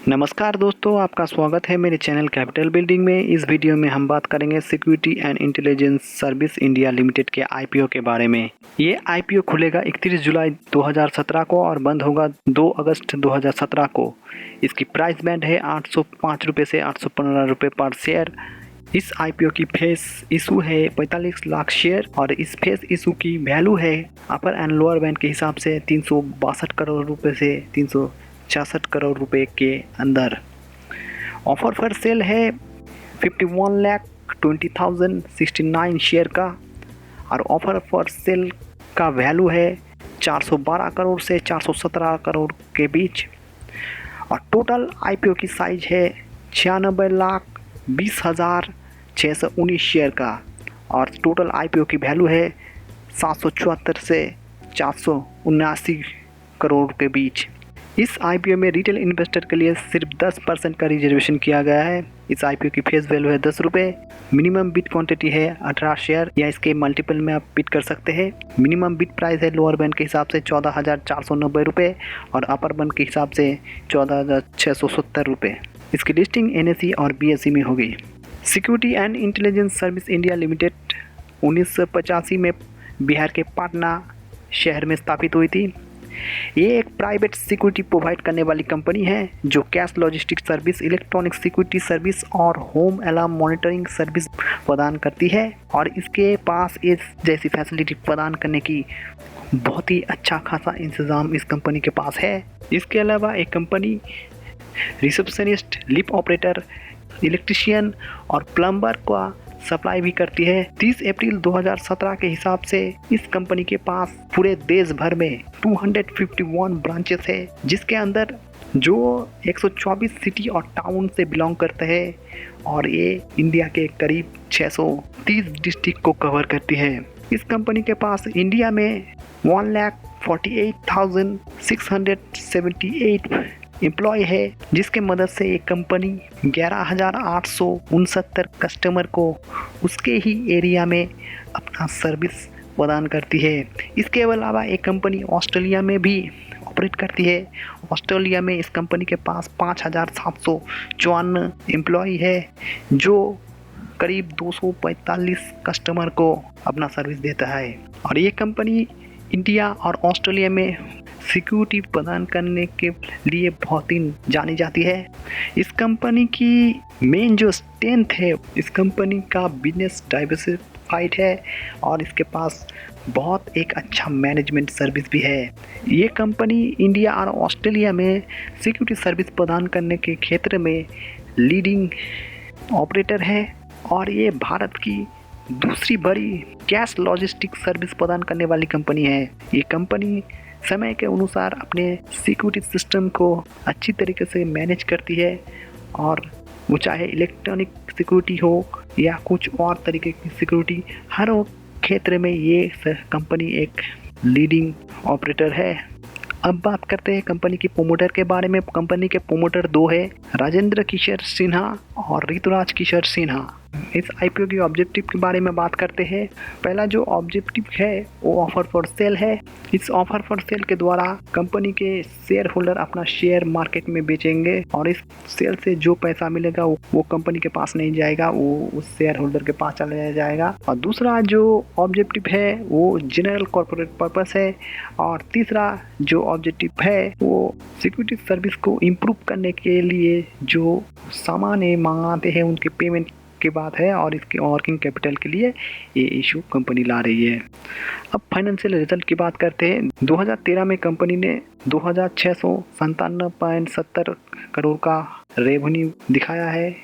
नमस्कार दोस्तों, आपका स्वागत है मेरे चैनल कैपिटल बिल्डिंग में। इस वीडियो में हम बात करेंगे security and intelligence service India limited के आईपीओ के बारे में। ये आईपीओ खुलेगा 31 जुलाई 2017 को और बंद होगा 2 अगस्त 2017 को। इसकी प्राइस बैंड है 805 रुपये से 815 रुपये पर शेयर। इस आईपीओ की फेस इशू है 45 लाख शेयर और इस फेस इशू की वैल्यू है अपर एंड लोअर बैंड के हिसाब से 362 करोड़ रुपये से 366 करोड़ रुपए के अंदर। ऑफर फॉर सेल है 51,20,069 शेयर का और ऑफर फॉर सेल का वैल्यू है 412 करोड़ से 417 करोड़ के बीच। और टोटल आईपीओ की साइज है 96,20,619 शेयर का और टोटल आईपीओ की वैल्यू है 774 से 479 करोड़ के बीच। इस आईपीओ में रिटेल इन्वेस्टर के लिए सिर्फ 10% का रिजर्वेशन किया गया है। इस आईपीओ की फेस वैल्यू है 10 रुपये। मिनिमम बिड क्वांटिटी है 18 शेयर या इसके मल्टीपल में आप बिड कर सकते हैं। मिनिमम बिड प्राइस है लोअर बैंड के हिसाब से 14,490 रुपये और अपर बैंड के हिसाब से 14,670 रुपये। इसकी लिस्टिंग एनएसई और बीएसई में होगी। Security and intelligence service India limited 1985 में बिहार के पटना शहर में स्थापित हुई थी। ये एक प्राइवेट सिक्योरिटी प्रोवाइड करने वाली कंपनी है जो cash logistics service, electronic security service और होम अलार्म मॉनिटरिंग सर्विस प्रदान करती है और इसके पास इस जैसी फैसिलिटी प्रदान करने की बहुत ही अच्छा खासा इंतज़ाम इस कंपनी के पास है। इसके अलावा एक company receptionist, lift operator, electrician और प्लम्बर का सप्लाई भी करती है। 30 अप्रैल 2017 के हिसाब से इस कंपनी के पास पूरे देश भर में 251 ब्रांचेस है जिसके अंदर जो 124 सिटी और टाउन से बिलोंग करते हैं और ये इंडिया के करीब 630 डिस्ट्रिक्ट को कवर करती है। इस कंपनी के पास इंडिया में 1,48,678 एम्प्लॉय है जिसके मदद से एक कंपनी 11,869 कस्टमर को उसके ही एरिया में अपना सर्विस प्रदान करती है। इसके अलावा एक कंपनी ऑस्ट्रेलिया में भी ऑपरेट करती है। ऑस्ट्रेलिया में इस कंपनी के पास 5,754 एम्प्लॉय है जो करीब 245 कस्टमर को अपना सर्विस देता है। और ये कंपनी इंडिया और ऑस्ट्रेलिया में सिक्योरिटी प्रदान करने के लिए बहुत ही जानी जाती है। इस कंपनी की मेन जो स्ट्रेंथ है, इस कंपनी का बिजनेस डाइवर्सिफाइड है और इसके पास बहुत एक अच्छा मैनेजमेंट सर्विस भी है। ये कंपनी इंडिया और ऑस्ट्रेलिया में सिक्योरिटी सर्विस प्रदान करने के क्षेत्र में लीडिंग ऑपरेटर है और ये भारत की दूसरी बड़ी कैश लॉजिस्टिक्स सर्विस प्रदान करने वाली कंपनी है। ये कंपनी समय के अनुसार अपने सिक्योरिटी सिस्टम को अच्छी तरीके से मैनेज करती है और वो चाहे इलेक्ट्रॉनिक सिक्योरिटी हो या कुछ और तरीके की सिक्योरिटी, हर क्षेत्र में ये कंपनी एक लीडिंग ऑपरेटर है। अब बात करते हैं कंपनी की प्रोमोटर के बारे में। कंपनी के प्रोमोटर 2 है, राजेंद्र किशोर सिन्हा और ऋतुराज किशोर सिन्हा। इस आईपीओ के ऑब्जेक्टिव के बारे में बात करते हैं। पहला जो ऑब्जेक्टिव है वो ऑफर फॉर सेल है। इस ऑफर फॉर सेल के द्वारा कंपनी के शेयर होल्डर अपना शेयर मार्केट में बेचेंगे और इस सेल से जो पैसा मिलेगा वो कंपनी के पास नहीं जाएगा, वो उस शेयर होल्डर के पास चला जाएगा। और दूसरा जो ऑब्जेक्टिव है वो जनरल कॉर्पोरेट पर्पस है और तीसरा जो ऑब्जेक्टिव है वो सिक्योरिटी सर्विस को इम्प्रूव करने के लिए जो सामान मंगाते हैं उनके पेमेंट के बात है और इसके वर्किंग कैपिटल के लिए ये इशू कंपनी ला रही है। अब फाइनेंशियल रिजल्ट की बात करते हैं। 2013 में कंपनी ने 2,697.70 करोड़ का रेवेन्यू दिखाया है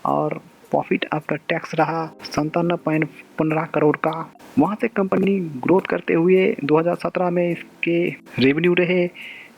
और प्रॉफिट आफ्टर टैक्स रहा 57.15 करोड़ का। वहाँ से कंपनी ग्रोथ करते हुए 2017 में इसके रेवेन्यू रहे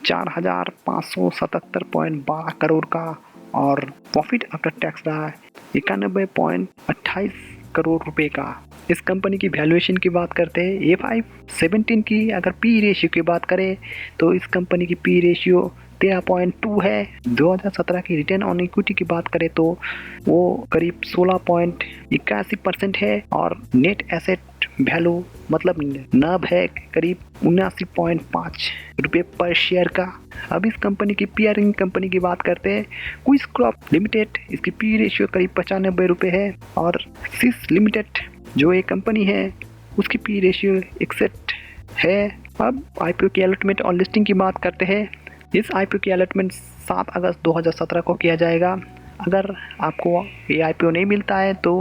4,577.12 करोड़ का और प्रॉफिट आफ्टर टैक्स रहा 91.28 करोड़ रुपए का। इस कंपनी की वैल्यूएशन की बात करते हैं। A5-17 की अगर पी रेशियो की बात करें तो इस कंपनी की पी रेशियो 13.2 है। 2017 की रिटर्न ऑन इक्विटी की बात करें तो वो करीब 16.81% है और नेट एसेट वैल्यू मतलब नाभ है करीब 79.5 रुपये पर शेयर का। अब इस कंपनी की पीयरिंग कंपनी की बात करते हैं, क्विस क्रॉप लिमिटेड, इसकी पी रेशियो करीब 95 रुपये है। और सिस लिमिटेड जो एक कंपनी है उसकी पी रेशियो 61 है। अब आईपीओ की अलॉटमेंट और लिस्टिंग की बात करते हैं। इस आईपीओ की अलॉटमेंट 7 अगस्त 2017 को किया जाएगा। अगर आपको ये आईपीओ नहीं मिलता है तो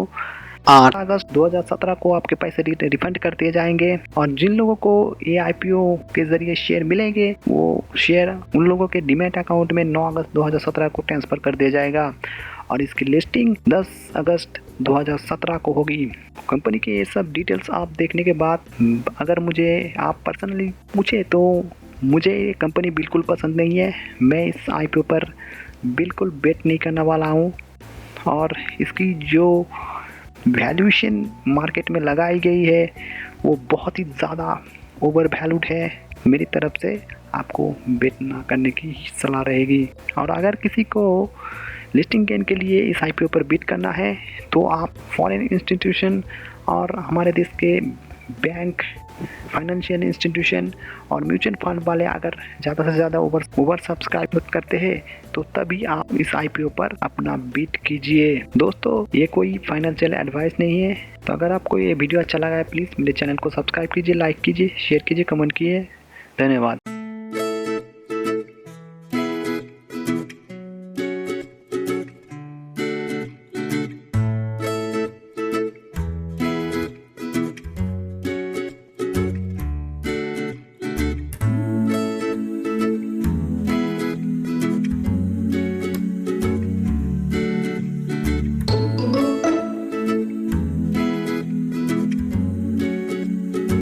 8 अगस्त 2017 को आपके पैसे रिफंड कर दिए जाएंगे। और जिन लोगों को ये आईपीओ के जरिए शेयर मिलेंगे वो शेयर उन लोगों के डीमैट अकाउंट में 9 अगस्त 2017 को ट्रांसफ़र कर दिया जाएगा और इसकी लिस्टिंग 10 अगस्त 2017 को होगी। कंपनी के ये सब डिटेल्स आप देखने के बाद अगर मुझे आप पर्सनली पूछे तो मुझे ये कंपनी बिल्कुल पसंद नहीं है। मैं इस आईपीओ पर बिल्कुल बेट नहीं करने वाला हूँ और इसकी जो वैल्यूएशन मार्केट में लगाई गई है वो बहुत ही ज़्यादा ओवर वैल्यूड है। मेरी तरफ से आपको बेट ना करने की सलाह रहेगी। और अगर किसी को लिस्टिंग गेन के लिए इस आईपीओ पर बिड करना है तो आप फॉरेन इंस्टीट्यूशन और हमारे देश के बैंक, फाइनेंशियल इंस्टीट्यूशन और म्यूचुअल फंड वाले अगर ज़्यादा से ज़्यादा ओवर सब्सक्राइब करते हैं तो तभी आप इस आईपीओ पर अपना बिड कीजिए। दोस्तों ये कोई फाइनेंशियल एडवाइस नहीं है। तो अगर आपको ये वीडियो अच्छा लगा है प्लीज़ मेरे चैनल को सब्सक्राइब कीजिए, लाइक कीजिए, शेयर कीजिए, कमेंट कीजिए। धन्यवाद।